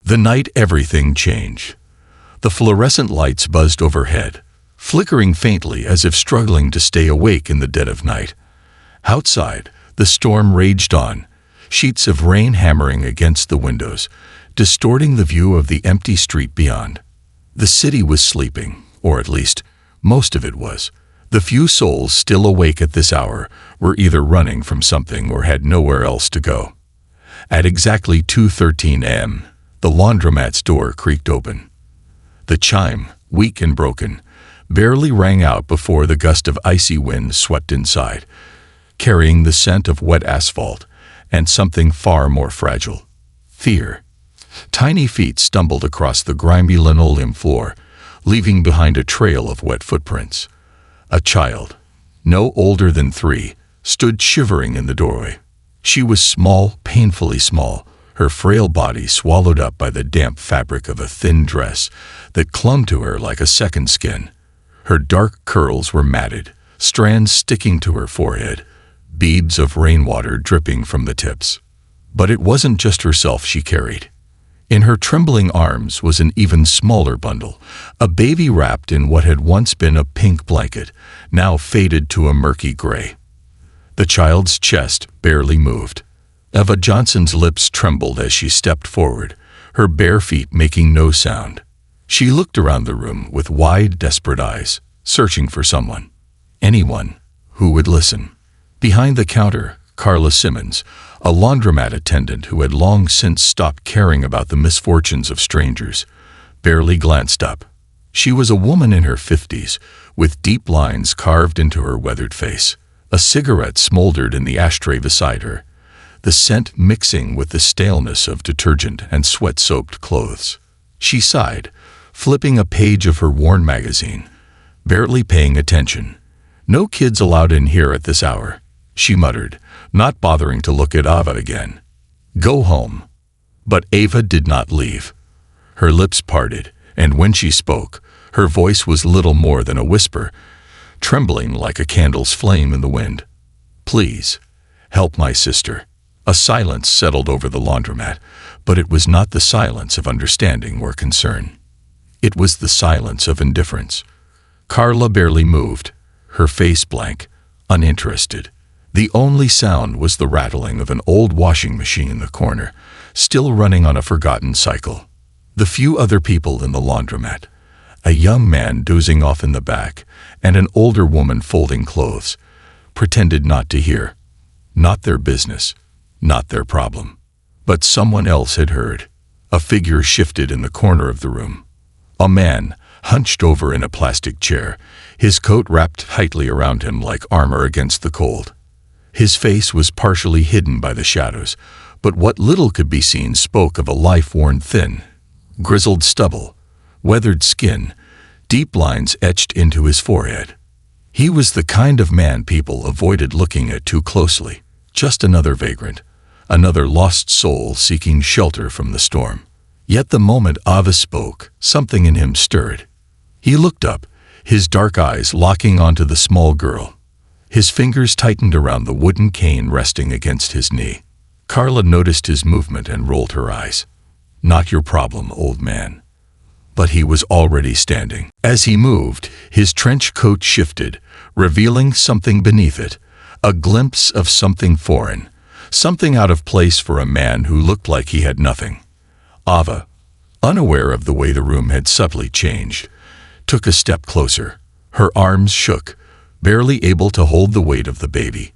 The night everything changed. The fluorescent lights buzzed overhead, flickering faintly as if struggling to stay awake in the dead of night. Outside, the storm raged on, sheets of rain hammering against the windows, distorting the view of the empty street beyond. The city was sleeping, or at least, most of it was. The few souls still awake at this hour were either running from something or had nowhere else to go. At exactly 2:13 a.m., the laundromat's door creaked open. The chime, weak and broken, barely rang out before the gust of icy wind swept inside, carrying the scent of wet asphalt and something far more fragile: fear. Tiny feet stumbled across the grimy linoleum floor, leaving behind a trail of wet footprints. A child, no older than 3, stood shivering in the doorway. She was small, painfully small, her frail body swallowed up by the damp fabric of a thin dress that clung to her like a second skin. Her dark curls were matted, strands sticking to her forehead, beads of rainwater dripping from the tips. But it wasn't just herself she carried. In her trembling arms was an even smaller bundle, a baby wrapped in what had once been a pink blanket, now faded to a murky gray. The child's chest barely moved. Eva Johnson's lips trembled as she stepped forward, her bare feet making no sound. She looked around the room with wide, desperate eyes, searching for someone. Anyone who would listen. Behind the counter, Carla Simmons, a laundromat attendant who had long since stopped caring about the misfortunes of strangers, barely glanced up. She was a woman in her 50s, with deep lines carved into her weathered face. A cigarette smoldered in the ashtray beside her, the scent mixing with the staleness of detergent and sweat-soaked clothes. She sighed, flipping a page of her worn magazine, barely paying attention. "No kids allowed in here at this hour," she muttered, not bothering to look at Ava again. "Go home." But Ava did not leave. Her lips parted, and when she spoke, her voice was little more than a whisper, trembling like a candle's flame in the wind. "Please, help my sister." A silence settled over the laundromat, but it was not the silence of understanding or concern. It was the silence of indifference. Carla barely moved, her face blank, uninterested. The only sound was the rattling of an old washing machine in the corner, still running on a forgotten cycle. The few other people in the laundromat, a young man dozing off in the back, and an older woman folding clothes, pretended not to hear. Not their business, not their problem. But someone else had heard. A figure shifted in the corner of the room. A man, hunched over in a plastic chair, his coat wrapped tightly around him like armor against the cold. His face was partially hidden by the shadows, but what little could be seen spoke of a life worn thin. Grizzled stubble, weathered skin, deep lines etched into his forehead. He was the kind of man people avoided looking at too closely. Just another vagrant, another lost soul seeking shelter from the storm. Yet the moment Ava spoke, something in him stirred. He looked up, his dark eyes locking onto the small girl. His fingers tightened around the wooden cane resting against his knee. Carla noticed his movement and rolled her eyes. "Not your problem, old man." But he was already standing. As he moved, his trench coat shifted, revealing something beneath it, a glimpse of something foreign, something out of place for a man who looked like he had nothing. Ava, unaware of the way the room had subtly changed, took a step closer. Her arms shook, barely able to hold the weight of the baby.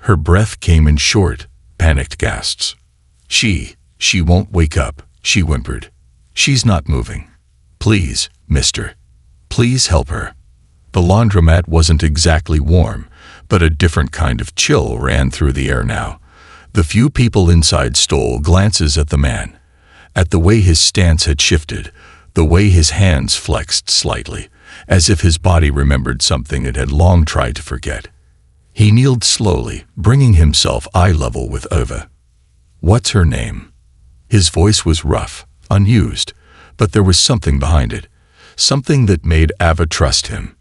Her breath came in short, panicked gasps. She won't wake up," she whimpered. "She's not moving. Please, mister. Please help her." The laundromat wasn't exactly warm, but a different kind of chill ran through the air now. The few people inside stole glances at the man, at the way his stance had shifted, the way his hands flexed slightly, as if his body remembered something it had long tried to forget. He kneeled slowly, bringing himself eye level with Eva. "What's her name?" His voice was rough, unused, but there was something behind it, something that made Ava trust him.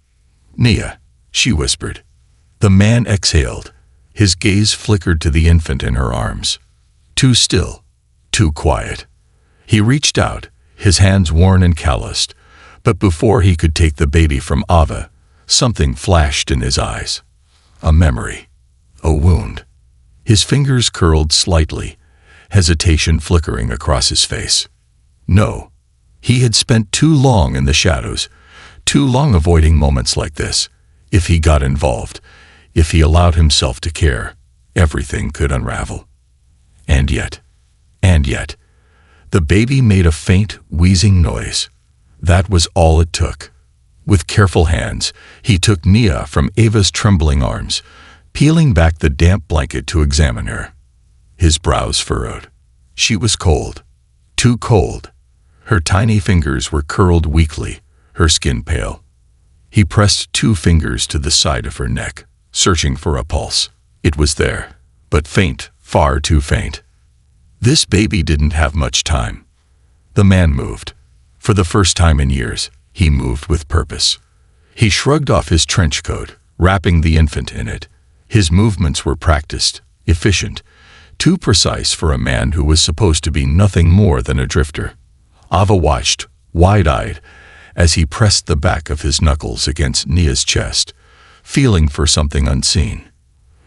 "Nia," she whispered. The man exhaled. His gaze flickered to the infant in her arms. Too still, too quiet. He reached out, his hands worn and calloused, but before he could take the baby from Ava, something flashed in his eyes. A memory. A wound. His fingers curled slightly, hesitation flickering across his face. No. He had spent too long in the shadows, too long avoiding moments like this. If he got involved, if he allowed himself to care, everything could unravel. And yet, the baby made a faint, wheezing noise. That was all it took. With careful hands, he took Nia from Ava's trembling arms, peeling back the damp blanket to examine her. His brows furrowed. She was cold. Too cold. Her tiny fingers were curled weakly, her skin pale. He pressed 2 fingers to the side of her neck, searching for a pulse. It was there, but faint, far too faint. This baby didn't have much time. The man moved. For the first time in years, he moved with purpose. He shrugged off his trench coat, wrapping the infant in it. His movements were practiced, efficient, too precise for a man who was supposed to be nothing more than a drifter. Ava watched, wide-eyed, as he pressed the back of his knuckles against Nia's chest, feeling for something unseen.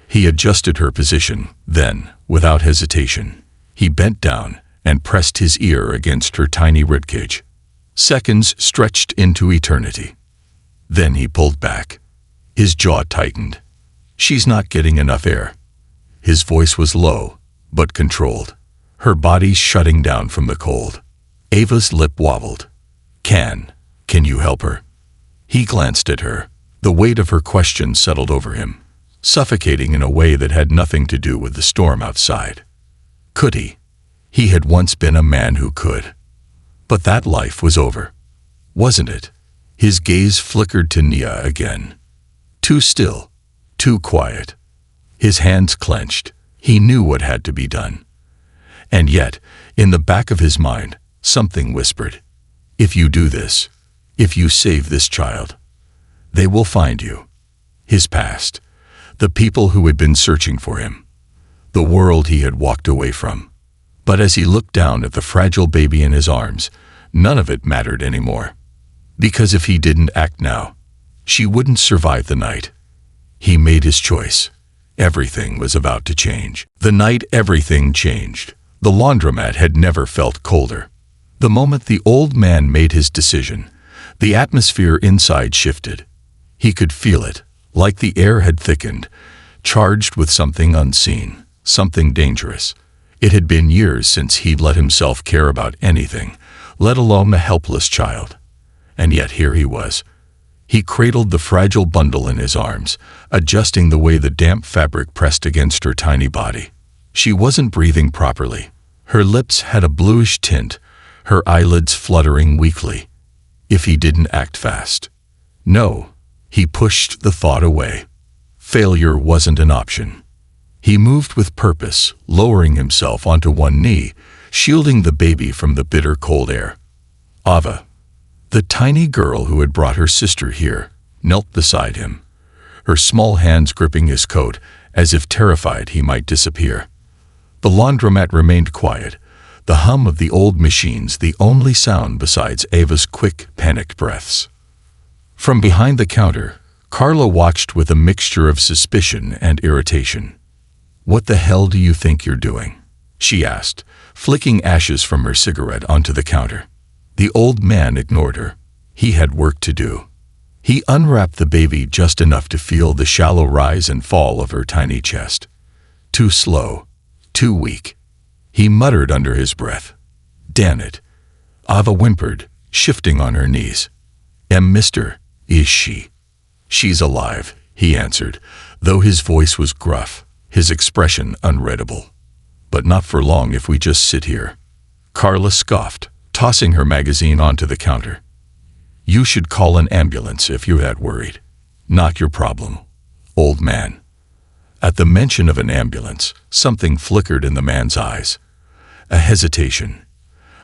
He adjusted her position, then, without hesitation, he bent down and pressed his ear against her tiny ribcage. Seconds stretched into eternity. Then he pulled back. His jaw tightened. She's not getting enough air. His voice was low, but controlled, her body shutting down from the cold. Ava's lip wobbled. Can you help her? He glanced at her. The weight of her question settled over him, suffocating in a way that had nothing to do with the storm outside. Could he? He had once been a man who could. But that life was over, wasn't it? His gaze flickered to Nia again. Too still, too quiet. His hands clenched. He knew what had to be done. And yet, in the back of his mind, something whispered, if you do this, if you save this child, they will find you. His past, the people who had been searching for him, the world he had walked away from. But as he looked down at the fragile baby in his arms, none of it mattered anymore. Because if he didn't act now, she wouldn't survive the night. He made his choice. Everything was about to change. The night everything changed. The laundromat had never felt colder. The moment the old man made his decision, the atmosphere inside shifted. He could feel it, like the air had thickened, charged with something unseen, something dangerous. It had been years since he'd let himself care about anything, let alone a helpless child. And yet here he was. He cradled the fragile bundle in his arms, adjusting the way the damp fabric pressed against her tiny body. She wasn't breathing properly. Her lips had a bluish tint, her eyelids fluttering weakly. If he didn't act fast. No, he pushed the thought away. Failure wasn't an option. He moved with purpose, lowering himself onto one knee, shielding the baby from the bitter cold air. Ava, the tiny girl who had brought her sister here, knelt beside him, her small hands gripping his coat as if terrified he might disappear. The laundromat remained quiet, the hum of the old machines the only sound besides Ava's quick, panicked breaths. From behind the counter, Carla watched with a mixture of suspicion and irritation. "What the hell do you think you're doing?" she asked, flicking ashes from her cigarette onto the counter. The old man ignored her. He had work to do. He unwrapped the baby just enough to feel the shallow rise and fall of her tiny chest. Too slow, too weak. He muttered under his breath. "Damn it." Ava whimpered, shifting on her knees. "Mister, is she?" "She's alive," he answered, though his voice was gruff, his expression unreadable. "But not for long if we just sit here." Carla scoffed, tossing her magazine onto the counter. "You should call an ambulance if you're that worried. Not your problem, old man." At the mention of an ambulance, something flickered in the man's eyes. A hesitation,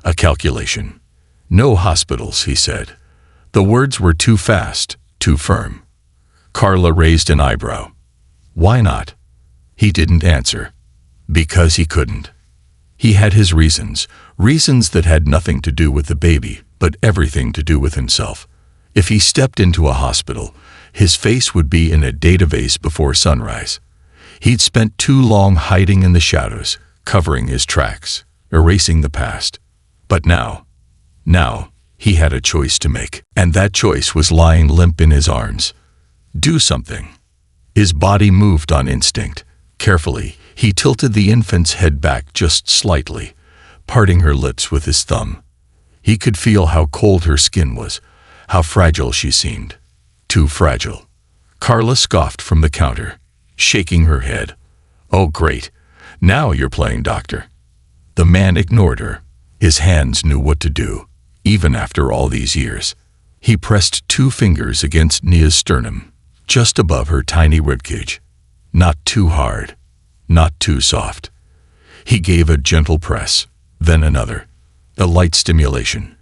a calculation. "No hospitals," he said. The words were too fast, too firm. Carla raised an eyebrow. "Why not?" He didn't answer. Because he couldn't. He had his reasons, reasons that had nothing to do with the baby, but everything to do with himself. If he stepped into a hospital, his face would be in a database before sunrise. He'd spent too long hiding in the shadows, covering his tracks, erasing the past. But now, he had a choice to make, and that choice was lying limp in his arms. Do something. His body moved on instinct. Carefully, he tilted the infant's head back just slightly, parting her lips with his thumb. He could feel how cold her skin was, how fragile she seemed. Too fragile. Carla scoffed from the counter, shaking her head. Oh, great. Now you're playing doctor. The man ignored her. His hands knew what to do, even after all these years. He pressed 2 fingers against Nia's sternum, just above her tiny ribcage. Not too hard, not too soft. He gave a gentle press, then another. A light stimulation.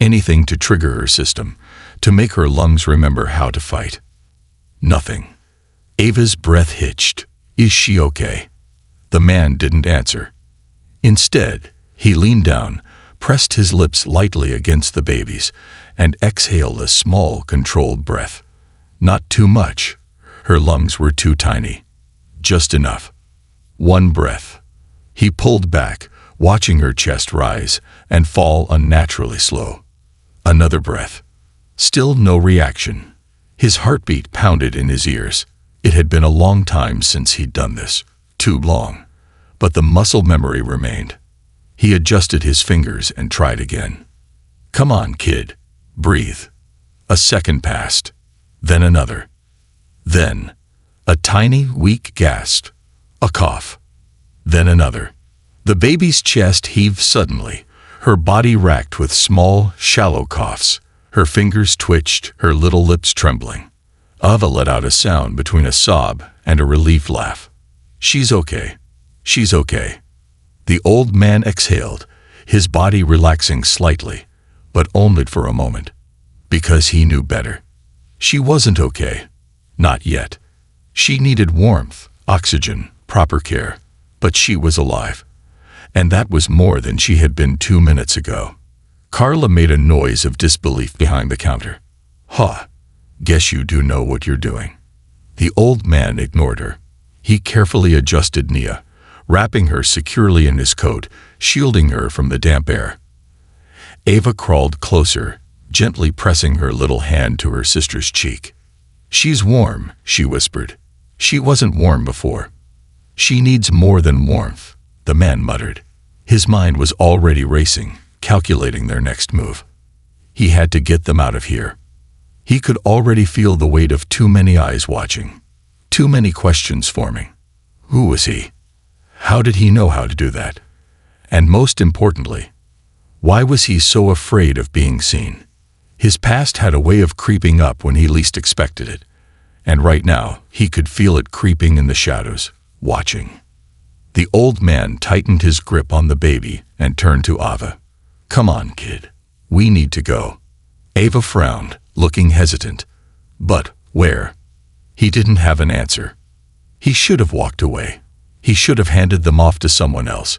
Anything to trigger her system, to make her lungs remember how to fight. Nothing. Ava's breath hitched. Is she okay? The man didn't answer. Instead, he leaned down, pressed his lips lightly against the baby's, and exhaled a small, controlled breath. Not too much. Her lungs were too tiny. Just enough. 1 breath. He pulled back, watching her chest rise and fall unnaturally slow. Another breath. Still no reaction. His heartbeat pounded in his ears. It had been a long time since he'd done this. Too long. But the muscle memory remained. He adjusted his fingers and tried again. Come on, kid. Breathe. A second passed. Then another. Then, a tiny, weak gasp. A cough. Then another. The baby's chest heaved suddenly, her body racked with small, shallow coughs. Her fingers twitched, her little lips trembling. Ava let out a sound between a sob and a relieved laugh. She's okay. She's okay. The old man exhaled, his body relaxing slightly, but only for a moment. Because he knew better. She wasn't okay. Not yet. She needed warmth, oxygen, proper care. But she was alive. And that was more than she had been 2 minutes ago. Carla made a noise of disbelief behind the counter. Huh. Guess you do know what you're doing. The old man ignored her. He carefully adjusted Nia, wrapping her securely in his coat, shielding her from the damp air. Ava crawled closer, gently pressing her little hand to her sister's cheek. She's warm, she whispered. She wasn't warm before. She needs more than warmth, the man muttered. His mind was already racing, calculating their next move. He had to get them out of here. He could already feel the weight of too many eyes watching, too many questions forming. Who was he? How did he know how to do that? And most importantly, why was he so afraid of being seen? His past had a way of creeping up when he least expected it, and right now he could feel it creeping in the shadows, watching. The old man tightened his grip on the baby and turned to Ava. Come on, kid. We need to go. Ava frowned, looking hesitant. But where? He didn't have an answer. He should have walked away. He should have handed them off to someone else.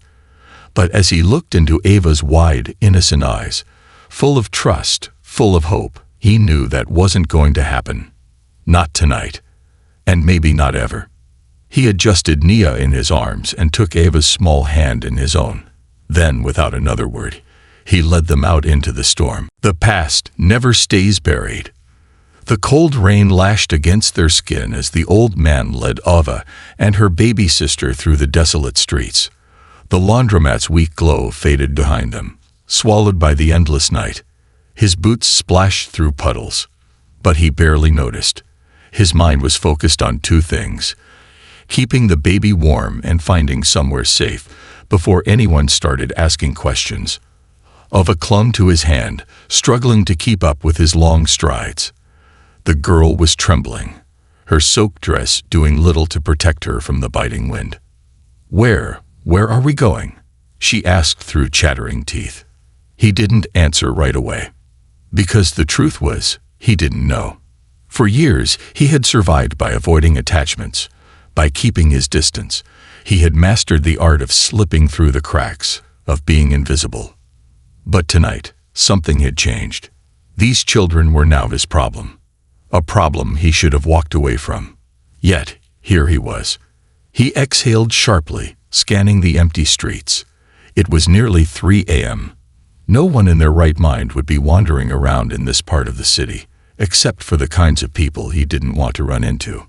But as he looked into Ava's wide, innocent eyes, full of trust, full of hope, he knew that wasn't going to happen. Not tonight. And maybe not ever. He adjusted Nia in his arms and took Ava's small hand in his own. Then, without another word, he led them out into the storm. The past never stays buried. The cold rain lashed against their skin as the old man led Ava and her baby sister through the desolate streets. The laundromat's weak glow faded behind them, swallowed by the endless night. His boots splashed through puddles, but he barely noticed. His mind was focused on 2 things: keeping the baby warm and finding somewhere safe before anyone started asking questions. Ava clung to his hand, struggling to keep up with his long strides. The girl was trembling, her soaked dress doing little to protect her from the biting wind. Where are we going?" she asked through chattering teeth. He didn't answer right away. Because the truth was, he didn't know. For years, he had survived by avoiding attachments, by keeping his distance. He had mastered the art of slipping through the cracks, of being invisible. But tonight, something had changed. These children were now his problem. A problem he should have walked away from. Yet, here he was. He exhaled sharply, scanning the empty streets. It was nearly 3 a.m. No one in their right mind would be wandering around in this part of the city, except for the kinds of people he didn't want to run into.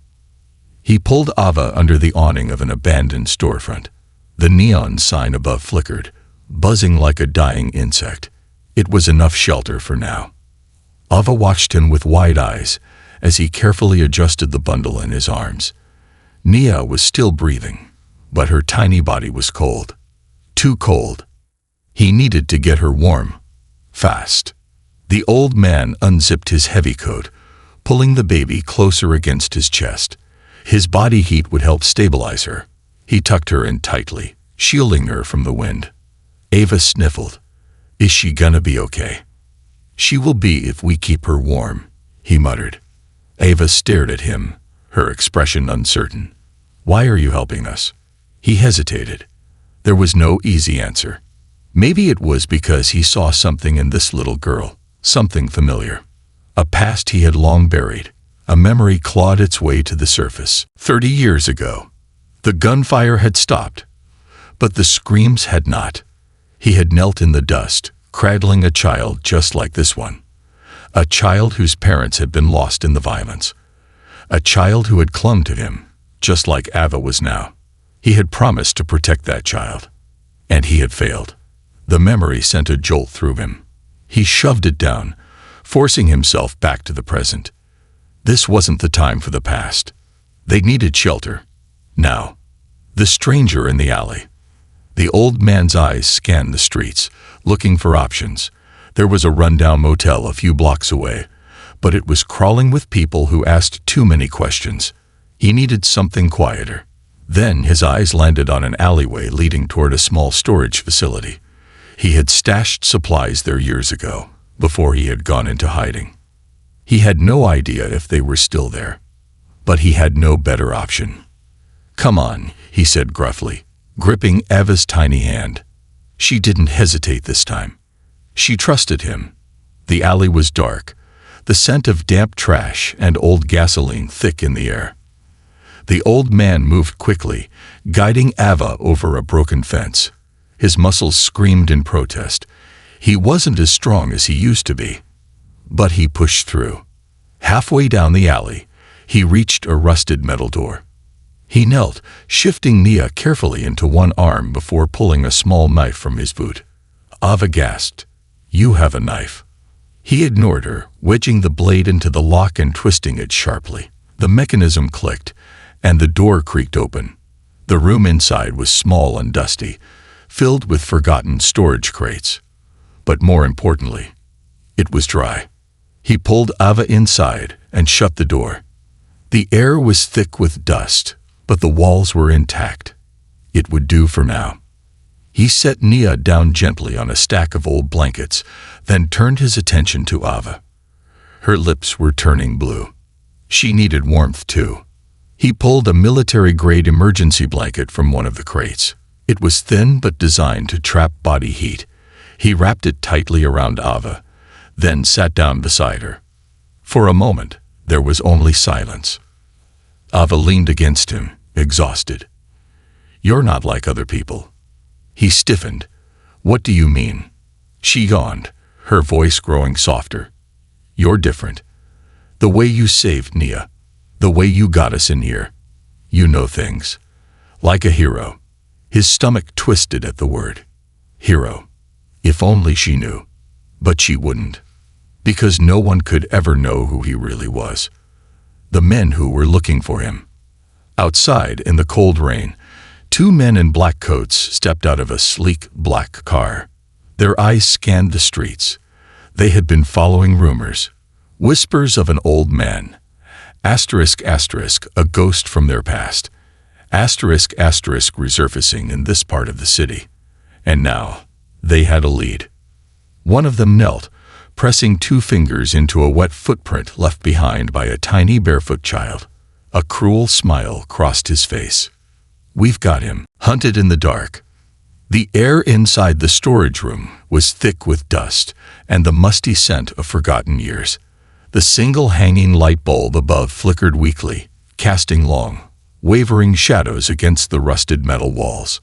He pulled Ava under the awning of an abandoned storefront. The neon sign above flickered, buzzing like a dying insect. It was enough shelter for now. Ava watched him with wide eyes as he carefully adjusted the bundle in his arms. Nia was still breathing, but her tiny body was cold. Too cold. He needed to get her warm. Fast. The old man unzipped his heavy coat, pulling the baby closer against his chest. His body heat would help stabilize her. He tucked her in tightly, shielding her from the wind. Ava sniffled. Is she gonna be okay? She will be if we keep her warm, he muttered. Ava stared at him, her expression uncertain. Why are you helping us? He hesitated. There was no easy answer. Maybe it was because he saw something in this little girl, something familiar. A past he had long buried. A memory clawed its way to the surface. 30 years ago. The gunfire had stopped, but the screams had not. He had knelt in the dust, cradling a child just like this one. A child whose parents had been lost in the violence. A child who had clung to him, just like Ava was now. He had promised to protect that child. And he had failed. The memory sent a jolt through him. He shoved it down, forcing himself back to the present. This wasn't the time for the past. They needed shelter. Now. The stranger in the alley. The old man's eyes scanned the streets, looking for options. There was a rundown motel a few blocks away, but it was crawling with people who asked too many questions. He needed something quieter. Then his eyes landed on an alleyway leading toward a small storage facility. He had stashed supplies there years ago, before he had gone into hiding. He had no idea if they were still there, but he had no better option. Come on, he said gruffly, gripping Ava's tiny hand. She didn't hesitate this time. She trusted him. The alley was dark, the scent of damp trash and old gasoline thick in the air. The old man moved quickly, guiding Ava over a broken fence. His muscles screamed in protest. He wasn't as strong as he used to be. But he pushed through. Halfway down the alley, he reached a rusted metal door. He knelt, shifting Nia carefully into one arm before pulling a small knife from his boot. Ava gasped. You have a knife. He ignored her, wedging the blade into the lock and twisting it sharply. The mechanism clicked, and the door creaked open. The room inside was small and dusty, filled with forgotten storage crates. But more importantly, it was dry. He pulled Ava inside and shut the door. The air was thick with dust, but the walls were intact. It would do for now. He set Nia down gently on a stack of old blankets, then turned his attention to Ava. Her lips were turning blue. She needed warmth too. He pulled a military-grade emergency blanket from one of the crates. It was thin but designed to trap body heat. He wrapped it tightly around Ava, then sat down beside her. For a moment, there was only silence. Ava leaned against him, exhausted. You're not like other people. He stiffened. What do you mean? She yawned, her voice growing softer. You're different. The way you saved Nia. The way you got us in here. You know things. Like a hero. His stomach twisted at the word. Hero. If only she knew. But she wouldn't. Because no one could ever know who he really was. The men who were looking for him. Outside, in the cold rain, 2 men in black coats stepped out of a sleek black car. Their eyes scanned the streets. They had been following rumors. Whispers of an old man. Asterisk, asterisk, a ghost from their past. Asterisk, asterisk, resurfacing in this part of the city. And now, they had a lead. One of them knelt, pressing 2 fingers into a wet footprint left behind by a tiny barefoot child. A cruel smile crossed his face. We've got him. Hunted in the dark. The air inside the storage room was thick with dust and the musty scent of forgotten years. The single hanging light bulb above flickered weakly, casting long, wavering shadows against the rusted metal walls.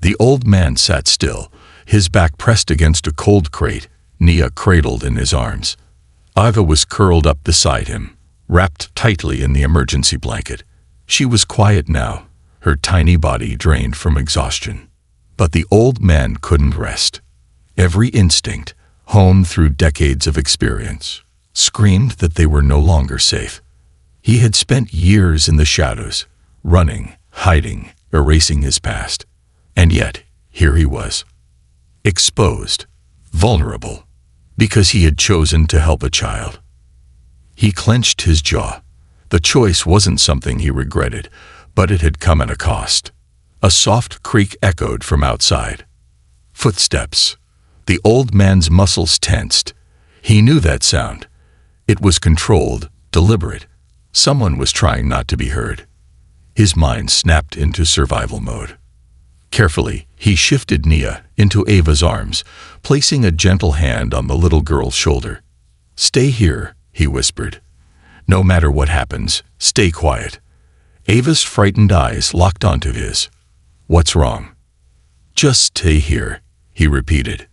The old man sat still, his back pressed against a cold crate, Nia cradled in his arms. Iva was curled up beside him, wrapped tightly in the emergency blanket. She was quiet now, her tiny body drained from exhaustion. But the old man couldn't rest. Every instinct, honed through decades of experience, screamed that they were no longer safe. He had spent years in the shadows, running, hiding, erasing his past. And yet, here he was. Exposed, vulnerable, because he had chosen to help a child. He clenched his jaw. The choice wasn't something he regretted, but it had come at a cost. A soft creak echoed from outside. Footsteps. The old man's muscles tensed. He knew that sound. It was controlled, deliberate. Someone was trying not to be heard. His mind snapped into survival mode. Carefully, he shifted Nia into Ava's arms, placing a gentle hand on the little girl's shoulder. "Stay here," he whispered. "No matter what happens, stay quiet." Ava's frightened eyes locked onto his. "What's wrong?" "Just stay here," he repeated.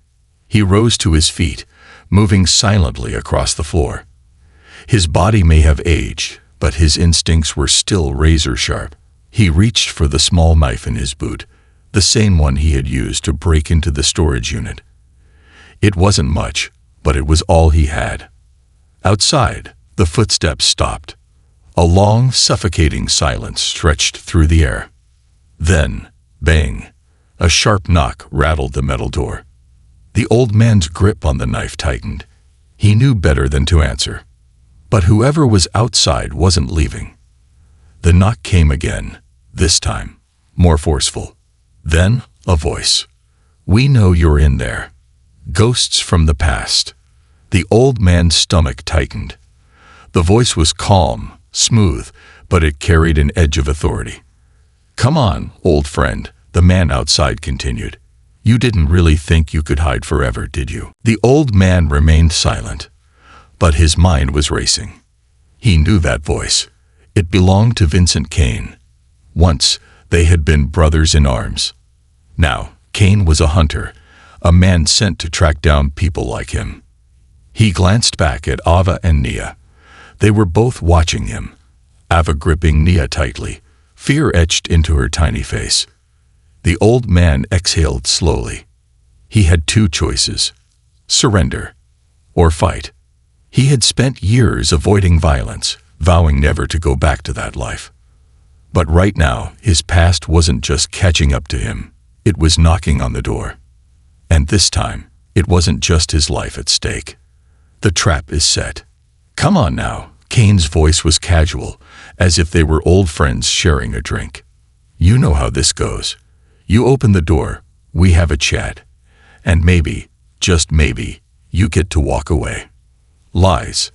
He rose to his feet, moving silently across the floor. His body may have aged, but his instincts were still razor-sharp. He reached for the small knife in his boot, the same one he had used to break into the storage unit. It wasn't much, but it was all he had. Outside, the footsteps stopped. A long, suffocating silence stretched through the air. Then, bang, a sharp knock rattled the metal door. The old man's grip on the knife tightened. He knew better than to answer. But whoever was outside wasn't leaving. The knock came again, this time, more forceful. Then, a voice. "We know you're in there." Ghosts from the past. The old man's stomach tightened. The voice was calm, smooth, but it carried an edge of authority. "Come on, old friend," the man outside continued. "You didn't really think you could hide forever, did you?" The old man remained silent, but his mind was racing. He knew that voice. It belonged to Vincent Kane. Once, they had been brothers in arms. Now, Kane was a hunter, a man sent to track down people like him. He glanced back at Ava and Nia. They were both watching him, Ava gripping Nia tightly, fear etched into her tiny face. The old man exhaled slowly. He had two choices: surrender or fight. He had spent years avoiding violence, vowing never to go back to that life. But right now, his past wasn't just catching up to him, it was knocking on the door. And this time, it wasn't just his life at stake. The trap is set. "Come on now," Kane's voice was casual, as if they were old friends sharing a drink. "You know how this goes. You open the door, we have a chat, and maybe, just maybe, you get to walk away." Lies.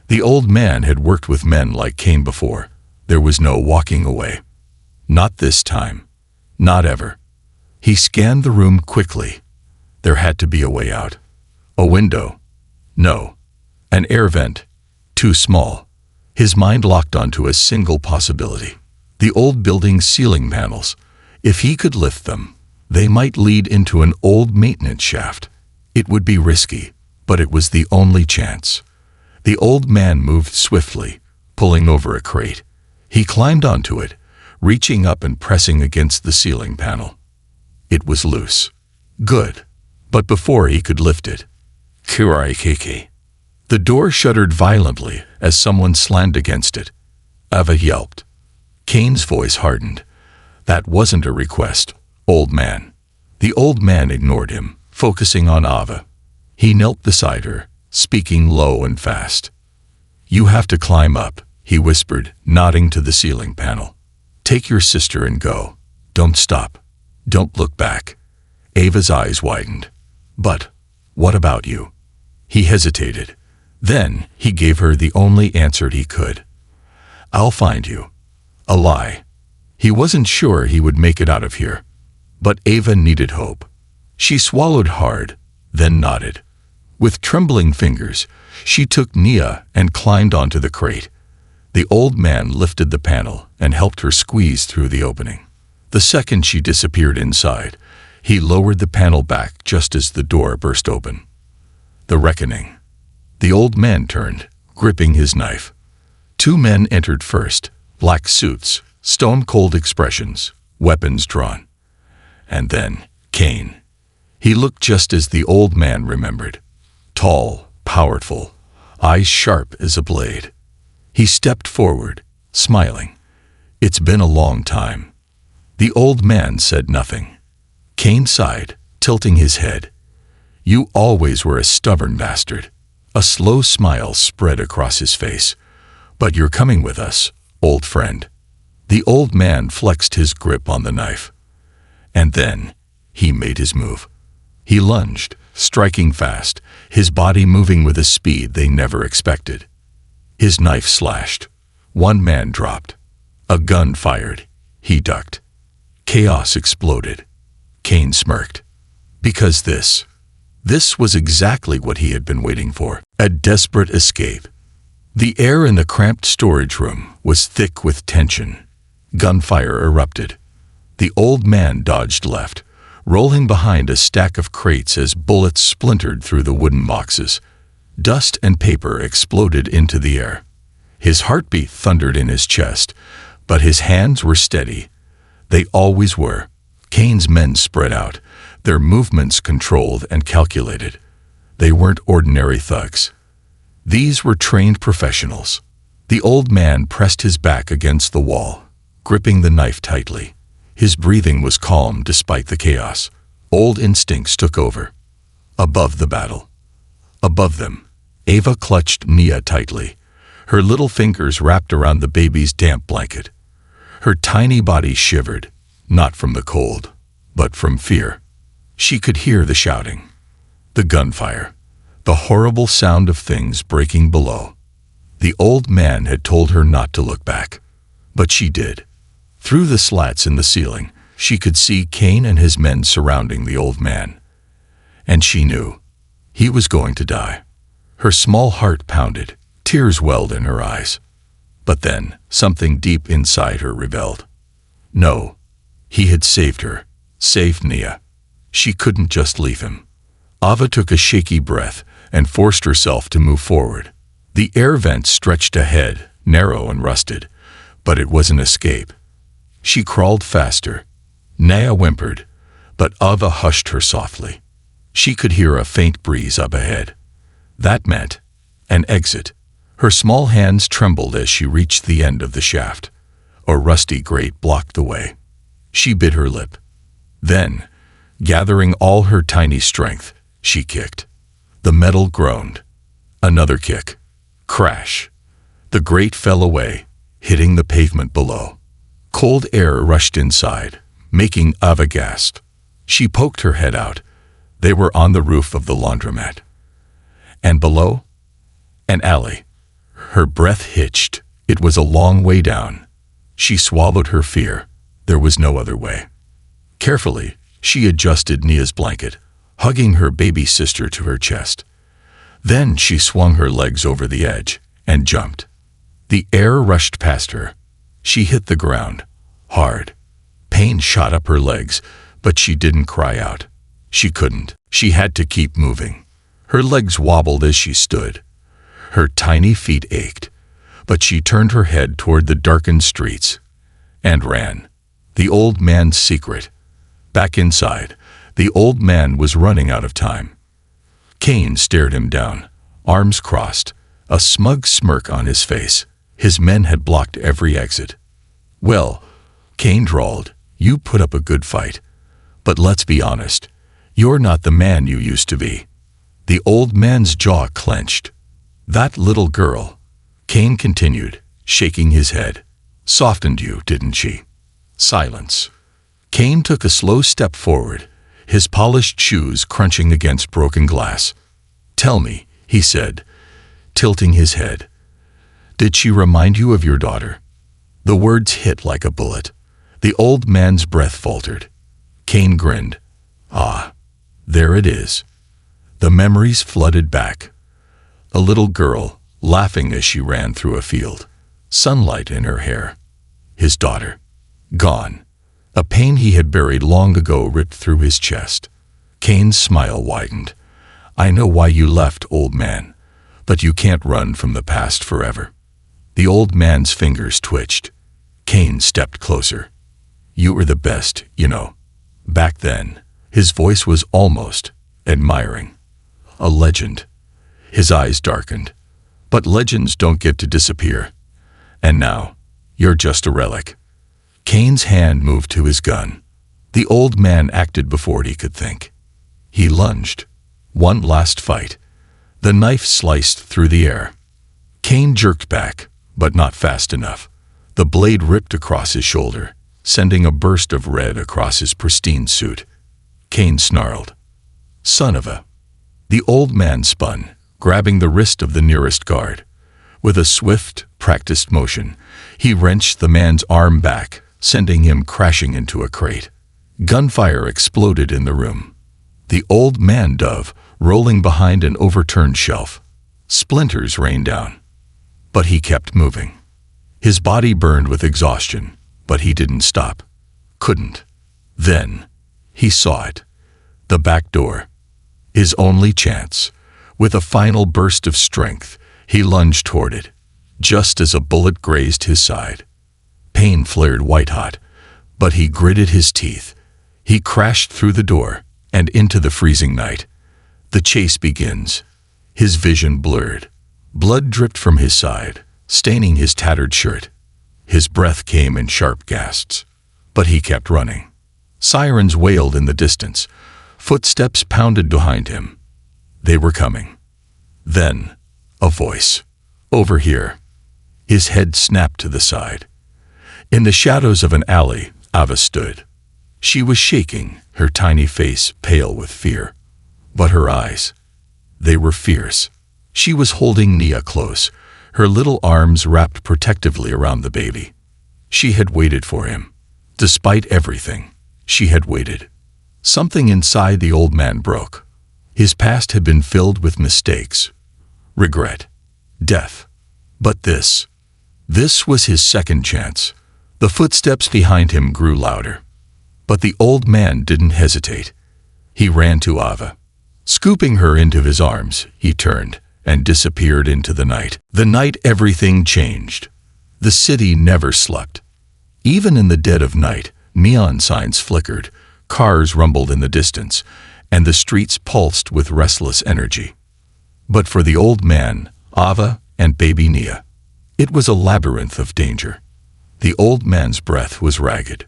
The old man had worked with men like Kane before. There was no walking away. Not this time. Not ever. He scanned the room quickly. There had to be a way out. A window. No. An air vent. Too small. His mind locked onto a single possibility. The old building's ceiling panels. If he could lift them, they might lead into an old maintenance shaft. It would be risky, but it was the only chance. The old man moved swiftly, pulling over a crate. He climbed onto it, reaching up and pressing against the ceiling panel. It was loose. Good. But before he could lift it, Kiki. The door shuddered violently as someone slammed against it. Ava yelped. Kane's voice hardened. "That wasn't a request, old man." The old man ignored him, focusing on Ava. He knelt beside her, speaking low and fast. "You have to climb up," he whispered, nodding to the ceiling panel. "Take your sister and go. Don't stop. Don't look back." Ava's eyes widened. "But what about you?" He hesitated. Then he gave her the only answer he could. "I'll find you." A lie. He wasn't sure he would make it out of here. But Ava needed hope. She swallowed hard, then nodded. With trembling fingers, she took Nia and climbed onto the crate. The old man lifted the panel and helped her squeeze through the opening. The second she disappeared inside, he lowered the panel back just as the door burst open. The reckoning. The old man turned, gripping his knife. Two men entered first, black suits, stone-cold expressions, weapons drawn. And then, Cain. He looked just as the old man remembered. Tall, powerful, eyes sharp as a blade. He stepped forward, smiling. "It's been a long time." The old man said nothing. Cain sighed, tilting his head. "You always were a stubborn bastard." A slow smile spread across his face. "But you're coming with us, old friend." The old man flexed his grip on the knife. And then, he made his move. He lunged, striking fast, his body moving with a speed they never expected. His knife slashed. One man dropped. A gun fired. He ducked. Chaos exploded. Cain smirked. Because this was exactly what he had been waiting for. A desperate escape. The air in the cramped storage room was thick with tension. Gunfire erupted. The old man dodged left, rolling behind a stack of crates as bullets splintered through the wooden boxes. Dust and paper exploded into the air. His heartbeat thundered in his chest, but his hands were steady. They always were. Cain's men spread out, their movements controlled and calculated. They weren't ordinary thugs. These were trained professionals. The old man pressed his back against the wall, gripping the knife tightly. His breathing was calm despite the chaos. Old instincts took over. Above the battle. Above them, Ava clutched Nia tightly, her little fingers wrapped around the baby's damp blanket. Her tiny body shivered, not from the cold, but from fear. She could hear the shouting, the gunfire, the horrible sound of things breaking below. The old man had told her not to look back, but she did. Through the slats in the ceiling, she could see Cain and his men surrounding the old man. And she knew he was going to die. Her small heart pounded, tears welled in her eyes. But then, something deep inside her rebelled. No, he had saved her, saved Nia. She couldn't just leave him. Ava took a shaky breath and forced herself to move forward. The air vent stretched ahead, narrow and rusted, but it was an escape. She crawled faster. Nia whimpered, but Ava hushed her softly. She could hear a faint breeze up ahead. That meant an exit. Her small hands trembled as she reached the end of the shaft. A rusty grate blocked the way. She bit her lip. Then, gathering all her tiny strength, she kicked. The metal groaned. Another kick. Crash. The grate fell away, hitting the pavement below. Cold air rushed inside, making Ava gasp. She poked her head out. They were on the roof of the laundromat. And below? An alley. Her breath hitched. It was a long way down. She swallowed her fear. There was no other way. Carefully, she adjusted Nia's blanket, hugging her baby sister to her chest. Then she swung her legs over the edge and jumped. The air rushed past her. She hit the ground, hard. Pain shot up her legs, but she didn't cry out. She couldn't. She had to keep moving. Her legs wobbled as she stood. Her tiny feet ached, but she turned her head toward the darkened streets and ran. The old man's secret. Back inside, the old man was running out of time. Cain stared him down, arms crossed, a smug smirk on his face. His men had blocked every exit. "Well," Cain drawled, "you put up a good fight. But let's be honest, you're not the man you used to be." The old man's jaw clenched. "That little girl," Cain continued, shaking his head, "softened you, didn't she?" Silence. Cain took a slow step forward, his polished shoes crunching against broken glass. "Tell me," he said, tilting his head, "did she remind you of your daughter?" The words hit like a bullet. The old man's breath faltered. Cain grinned. Ah, there it is. The memories flooded back. A little girl, laughing as she ran through a field, sunlight in her hair. His daughter. Gone. A pain he had buried long ago ripped through his chest. Cain's smile widened. I know why you left, old man, but you can't run from the past forever. The old man's fingers twitched. Cain stepped closer. You were the best, you know. Back then, his voice was almost admiring. A legend. His eyes darkened. But legends don't get to disappear. And now, you're just a relic. Cain's hand moved to his gun. The old man acted before he could think. He lunged. One last fight. The knife sliced through the air. Cain jerked back, but not fast enough. The blade ripped across his shoulder, sending a burst of red across his pristine suit. Cain snarled. Son of a... The old man spun, grabbing the wrist of the nearest guard. With a swift, practiced motion, he wrenched the man's arm back, sending him crashing into a crate. Gunfire exploded in the room. The old man dove, rolling behind an overturned shelf. Splinters rained down. But he kept moving. His body burned with exhaustion, but he didn't stop. Couldn't. Then, he saw it. The back door. His only chance. With a final burst of strength, he lunged toward it, just as a bullet grazed his side. Pain flared white-hot, but he gritted his teeth. He crashed through the door and into the freezing night. The chase begins. His vision blurred. Blood dripped from his side, staining his tattered shirt. His breath came in sharp gasps, but he kept running. Sirens wailed in the distance. Footsteps pounded behind him. They were coming. Then, a voice. Over here. His head snapped to the side. In the shadows of an alley, Ava stood. She was shaking, her tiny face pale with fear. But her eyes, they were fierce. She was holding Nia close, her little arms wrapped protectively around the baby. She had waited for him. Despite everything, she had waited. Something inside the old man broke. His past had been filled with mistakes, regret, death. But this was his second chance. The footsteps behind him grew louder. But the old man didn't hesitate. He ran to Ava. Scooping her into his arms, he turned and disappeared into the night. The night everything changed. The city never slept. Even in the dead of night, neon signs flickered, cars rumbled in the distance, and the streets pulsed with restless energy. But for the old man, Ava, and baby Nia, it was a labyrinth of danger. The old man's breath was ragged.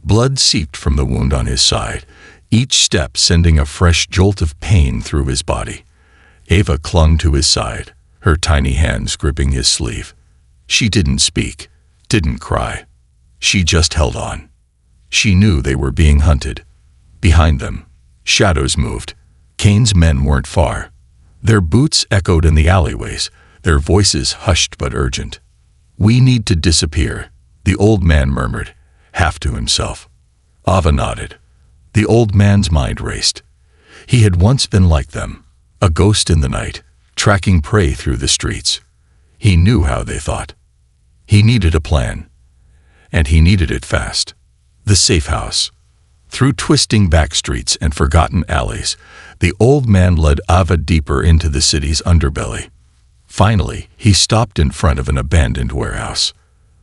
Blood seeped from the wound on his side, each step sending a fresh jolt of pain through his body. Ava clung to his side, her tiny hands gripping his sleeve. She didn't speak, didn't cry. She just held on. She knew they were being hunted. Behind them, shadows moved. Cain's men weren't far. Their boots echoed in the alleyways, their voices hushed but urgent. We need to disappear, the old man murmured, half to himself. Ava nodded. The old man's mind raced. He had once been like them, a ghost in the night, tracking prey through the streets. He knew how they thought. He needed a plan. And he needed it fast. The safe house. Through twisting back streets and forgotten alleys, the old man led Ava deeper into the city's underbelly. Finally, he stopped in front of an abandoned warehouse.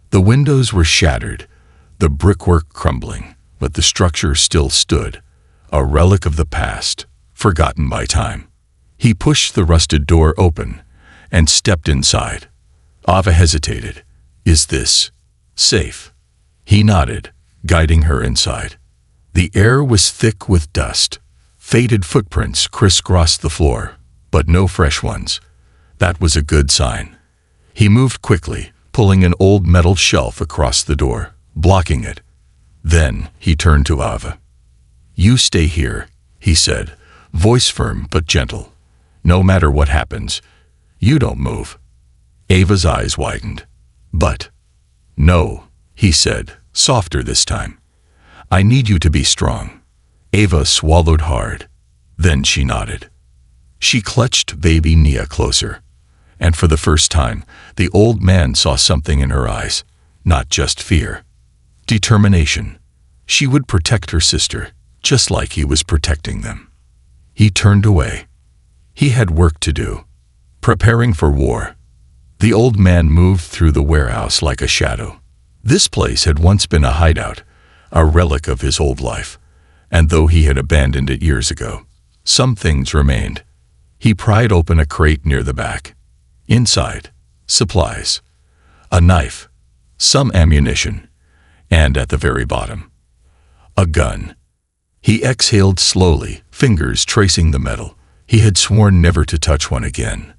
The windows were shattered, the brickwork crumbling, but the structure still stood, a relic of the past, forgotten by time. He pushed the rusted door open and stepped inside. Ava hesitated. Is this safe? He nodded, guiding her inside. The air was thick with dust. Faded footprints crisscrossed the floor, but no fresh ones. That was a good sign. He moved quickly, pulling an old metal shelf across the door, blocking it. Then he turned to Ava. You stay here, he said, voice firm but gentle. No matter what happens, you don't move. Ava's eyes widened. But, no, he said, softer this time. I need you to be strong. Ava swallowed hard. Then she nodded. She clutched baby Nia closer. And for the first time, the old man saw something in her eyes. Not just fear. Determination. She would protect her sister, just like he was protecting them. He turned away. He had work to do. Preparing for war. The old man moved through the warehouse like a shadow. This place had once been a hideout, a relic of his old life. And though he had abandoned it years ago, some things remained. He pried open a crate near the back. Inside, supplies. A knife. Some ammunition. And at the very bottom, a gun. He exhaled slowly, fingers tracing the metal. He had sworn never to touch one again.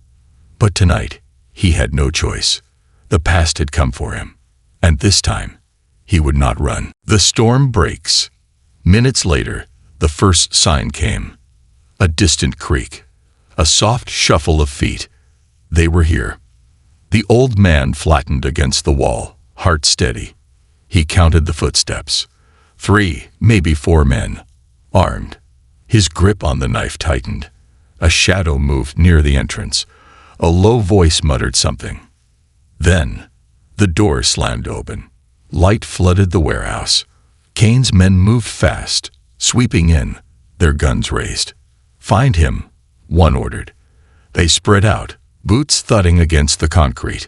But tonight, he had no choice. The past had come for him. And this time, he would not run. The storm breaks. Minutes later, the first sign came. A distant creak. A soft shuffle of feet. They were here. The old man flattened against the wall, heart steady. He counted the footsteps. 3, maybe 4 men, armed. His grip on the knife tightened. A shadow moved near the entrance. A low voice muttered something. Then, the door slammed open. Light flooded the warehouse. Kane's men moved fast, sweeping in, their guns raised. Find him, one ordered. They spread out, boots thudding against the concrete.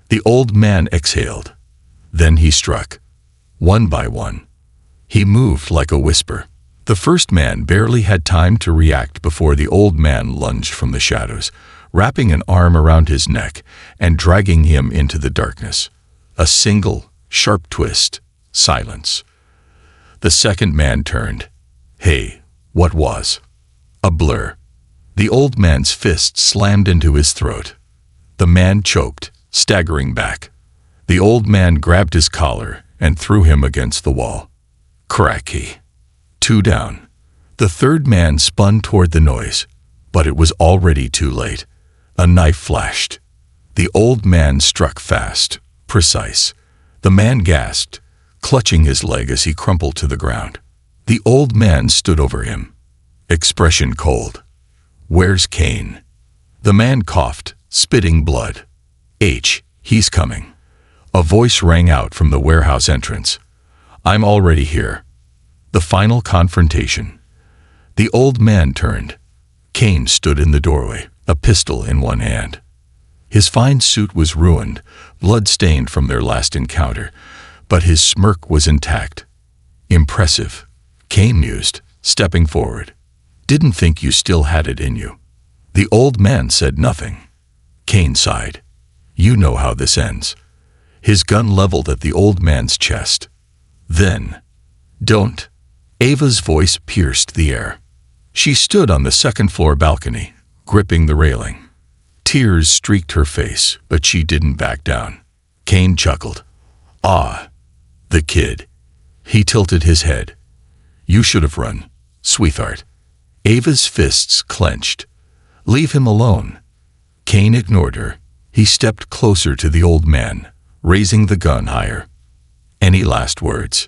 The old man exhaled. Then he struck. One by one. He moved like a whisper. The first man barely had time to react before the old man lunged from the shadows, wrapping an arm around his neck and dragging him into the darkness. A single, sharp twist. Silence. The second man turned. Hey, what was? A blur. The old man's fist slammed into his throat. The man choked, staggering back. The old man grabbed his collar and threw him against the wall. Cracky. 2 down. The third man spun toward the noise, but it was already too late. A knife flashed. The old man struck fast, precise. The man gasped, clutching his leg as he crumpled to the ground. The old man stood over him, expression cold. Where's Kane? The man coughed, spitting blood. He's coming. A voice rang out from the warehouse entrance. I'm already here. The final confrontation. The old man turned. Kane stood in the doorway, a pistol in one hand. His fine suit was ruined, blood-stained from their last encounter, but his smirk was intact. Impressive, Kane mused, stepping forward. Didn't think you still had it in you. The old man said nothing. Kane sighed. You know how this ends. His gun leveled at the old man's chest. Then, don't. Ava's voice pierced the air. She stood on the second-floor balcony, gripping the railing. Tears streaked her face, but she didn't back down. Kane chuckled. Ah, the kid. He tilted his head. You should have run, sweetheart. Ava's fists clenched. Leave him alone. Kane ignored her. He stepped closer to the old man, raising the gun higher. Any last words?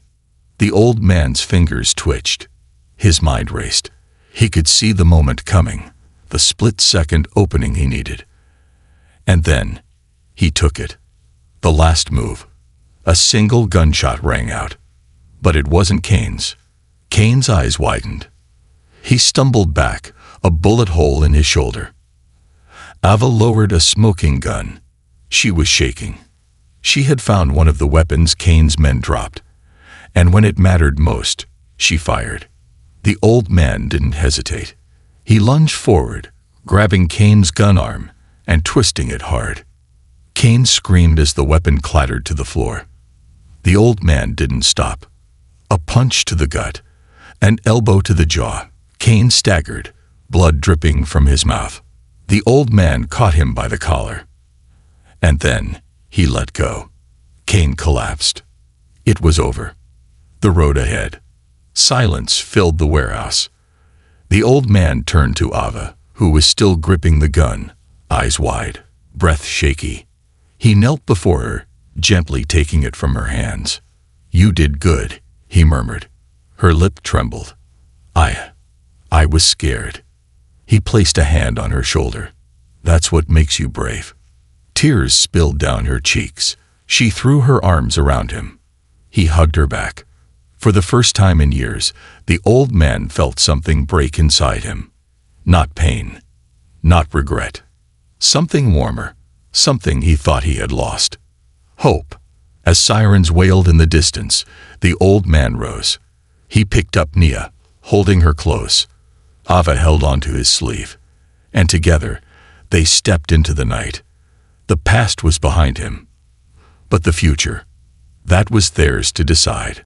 The old man's fingers twitched. His mind raced. He could see the moment coming, the split-second opening he needed. And then, he took it. The last move. A single gunshot rang out. But it wasn't Kane's. Kane's eyes widened. He stumbled back, a bullet hole in his shoulder. Ava lowered a smoking gun. She was shaking. She had found one of the weapons Kane's men dropped. And when it mattered most, she fired. The old man didn't hesitate. He lunged forward, grabbing Kane's gun arm and twisting it hard. Kane screamed as the weapon clattered to the floor. The old man didn't stop. A punch to the gut, an elbow to the jaw. Kane staggered, blood dripping from his mouth. The old man caught him by the collar. And then, he let go. Kane collapsed. It was over. The road ahead. Silence filled the warehouse. The old man turned to Ava, who was still gripping the gun, eyes wide, breath shaky. He knelt before her, gently taking it from her hands. You did good, he murmured. Her lip trembled. I was scared. He placed a hand on her shoulder. That's what makes you brave. Tears spilled down her cheeks. She threw her arms around him. He hugged her back. For the first time in years, the old man felt something break inside him. Not pain, not regret. Something warmer, something he thought he had lost. Hope. As sirens wailed in the distance, the old man rose. He picked up Nia, holding her close. Ava held onto his sleeve. And together, they stepped into the night. The past was behind him. But the future, that was theirs to decide.